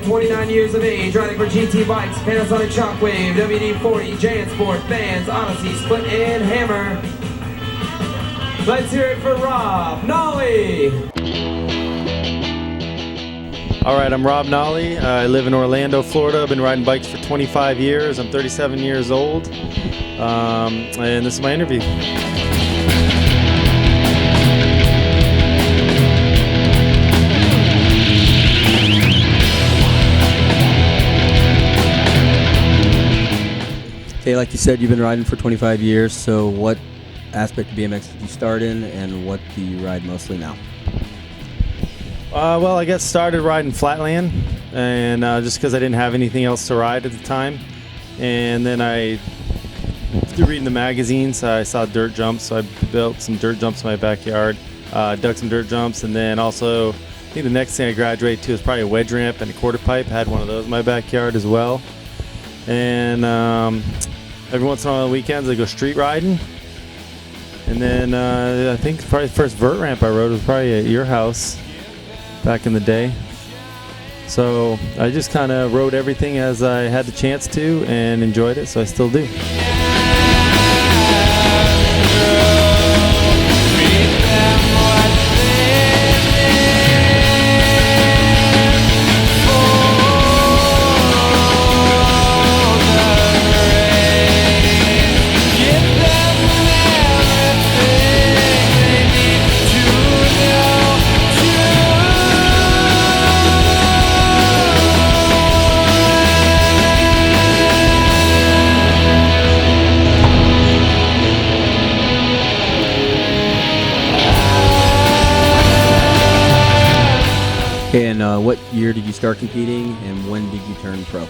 29 years of age, riding for GT Bikes, Panasonic Shockwave, WD-40, JanSport, Vans, Odyssey, Split, and Hammer. Let's hear it for Rob Nolli. All right, I'm Rob Nolli. I live in Orlando, Florida. I've been riding bikes for 25 years. I'm 37 years old, and this is my interview. Okay, like you said, you've been riding for 25 years, so what aspect of BMX did you start in, and what do you ride mostly now? Well, I got started riding flatland, and just because I didn't have anything else to ride at the time. And then through reading the magazines, I saw dirt jumps, so I built some dirt jumps in my backyard, dug some dirt jumps, and then also, I think the next thing I graduated to was probably a wedge ramp and a quarter pipe. I had one of those in my backyard as well. And every once in a while on the weekends I go street riding. And then I think probably the first vert ramp I rode was probably at your house back in the day. So I just kind of rode everything as I had the chance to and enjoyed it, so I still do. And what year did you start competing, and when did you turn pro?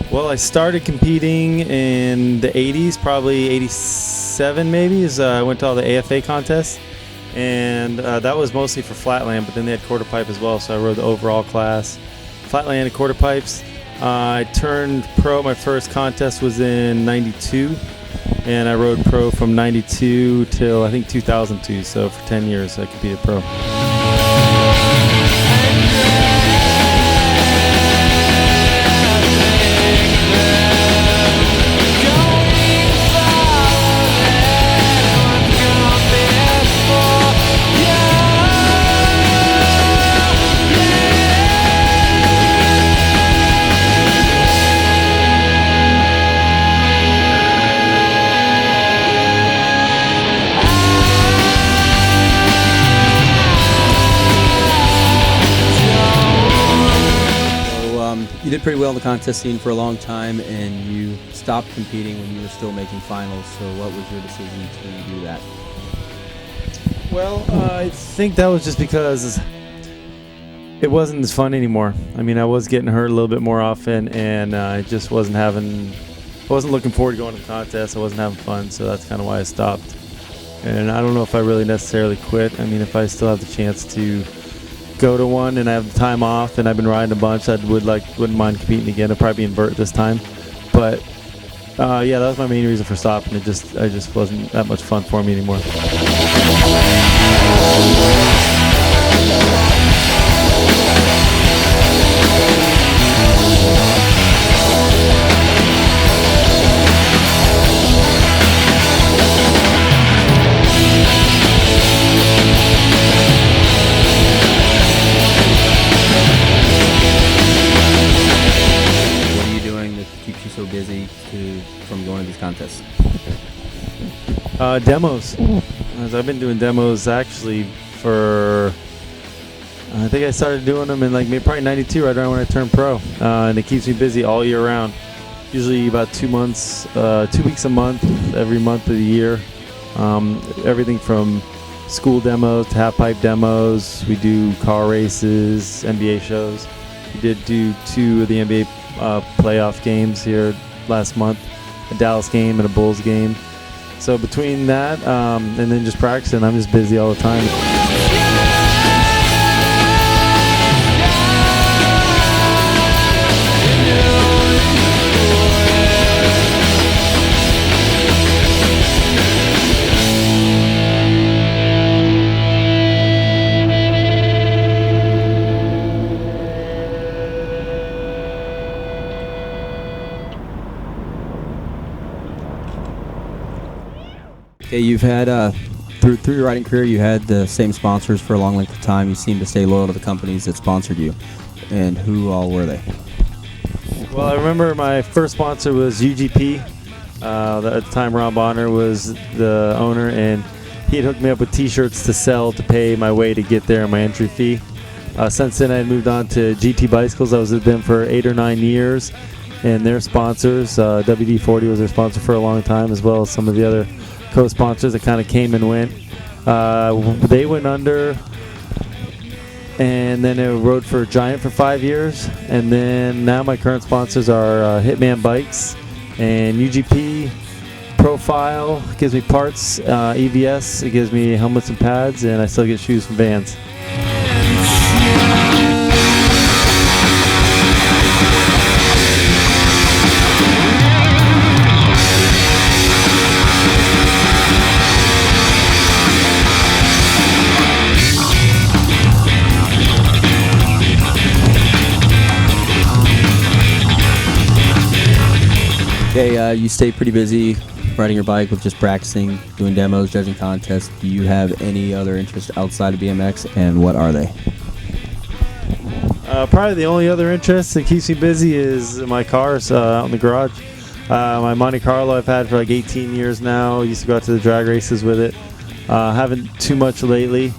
Well, I started competing in the 80s, probably 87 maybe, as I went to all the AFA contests. And that was mostly for flatland, but then they had quarter pipe as well, so I rode the overall class. Flatland and quarter pipes. I turned pro, my first contest was in 92, and I rode pro from 92 till I think 2002, so for 10 years I competed pro. You did pretty well in the contest scene for a long time, and you stopped competing when you were still making finals. So what was your decision to do that? Well, I think that was just because it wasn't as fun anymore. I mean, I was getting hurt a little bit more often, and I just wasn't looking forward to going to the contest. I wasn't having fun, so that's kind of why I stopped. And I don't know if I really necessarily quit. I mean, if I still have the chance to go to one and I have the time off and I've been riding a bunch, I wouldn't mind competing again. I'd probably be in vert this time. But yeah, that was my main reason for stopping. I just wasn't that much fun for me anymore. So busy from going to these contests? Demos. I've been doing demos actually for, I think I started doing them in probably 92, right around when I turned pro. And it keeps me busy all year round. Usually about 2 months, 2 weeks a month, every month of the year. Everything from school demos to half pipe demos. We do car races, NBA shows. We did do 2 of the NBA playoff games here last month, a Dallas game and a Bulls game. So between that and then just practicing, I'm just busy all the time. Okay, you've had through your riding career, you had the same sponsors for a long length of time. You seem to stay loyal to the companies that sponsored you. And who all were they? Well, I remember my first sponsor was UGP. At the time, Ron Bonner was the owner, and he had hooked me up with T-shirts to sell to pay my way to get there and my entry fee. Since then, I had moved on to GT Bicycles. I was with them for 8 or 9 years, and their sponsors, WD-40 was their sponsor for a long time, as well as some of the other co-sponsors that kind of came and went. They went under, and then I rode for Giant for 5 years, and then now my current sponsors are Hitman Bikes and UGP. Profile gives me parts, EVS, it gives me helmets and pads, and I still get shoes from Vans. Okay, you stay pretty busy riding your bike with just practicing, doing demos, judging contests. Do you have any other interests outside of BMX, and what are they? Probably the only other interest that keeps me busy is my cars out in the garage. My Monte Carlo I've had for like 18 years now. Used to go out to the drag races with it. Haven't too much lately,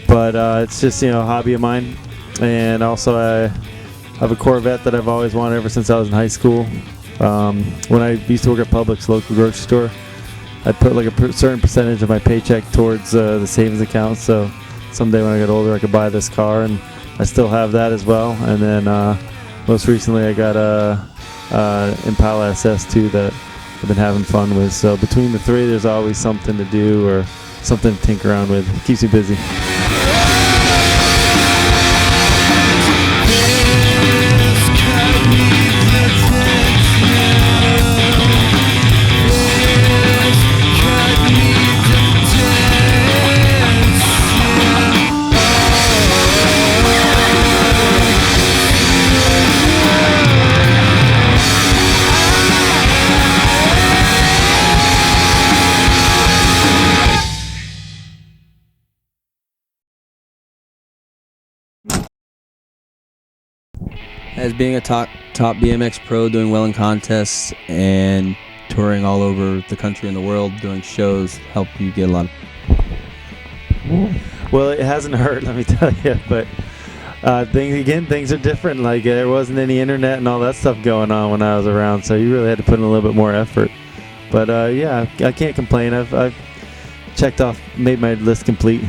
but it's just, a hobby of mine. And also I have a Corvette that I've always wanted ever since I was in high school. When I used to work at Publix, local grocery store, I'd put like a certain percentage of my paycheck towards the savings account, so someday when I get older I could buy this car, and I still have that as well. And then most recently I got a Impala SS2 that I've been having fun with. So between the three, there's always something to do or something to tinker around with. It keeps me busy. As being a top BMX pro, doing well in contests and touring all over the country and the world, doing shows, help you get a lot of... Well, it hasn't hurt, let me tell you, but things are different. Like, there wasn't any internet and all that stuff going on when I was around, so you really had to put in a little bit more effort. But yeah, I can't complain. I've checked off, made my list complete.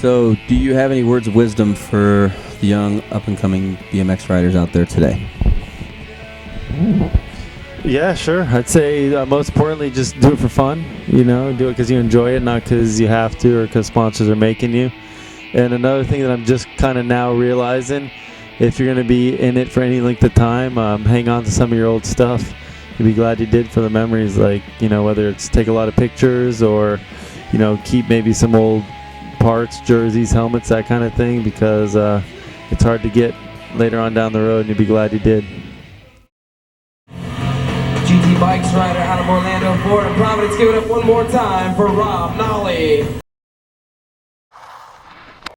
So, do you have any words of wisdom for the young, up-and-coming BMX riders out there today? Yeah, sure. I'd say most importantly, just do it for fun. Do it because you enjoy it, not because you have to or because sponsors are making you. And another thing that I'm just kind of now realizing, if you're going to be in it for any length of time, hang on to some of your old stuff. You'll be glad you did for the memories, like, whether it's take a lot of pictures or, keep maybe some old parts, jerseys, helmets, that kind of thing, because it's hard to get later on down the road, and you'll be glad you did. GT Bikes rider out of Orlando, Florida, Providence. Give it up one more time for Rob Nolli.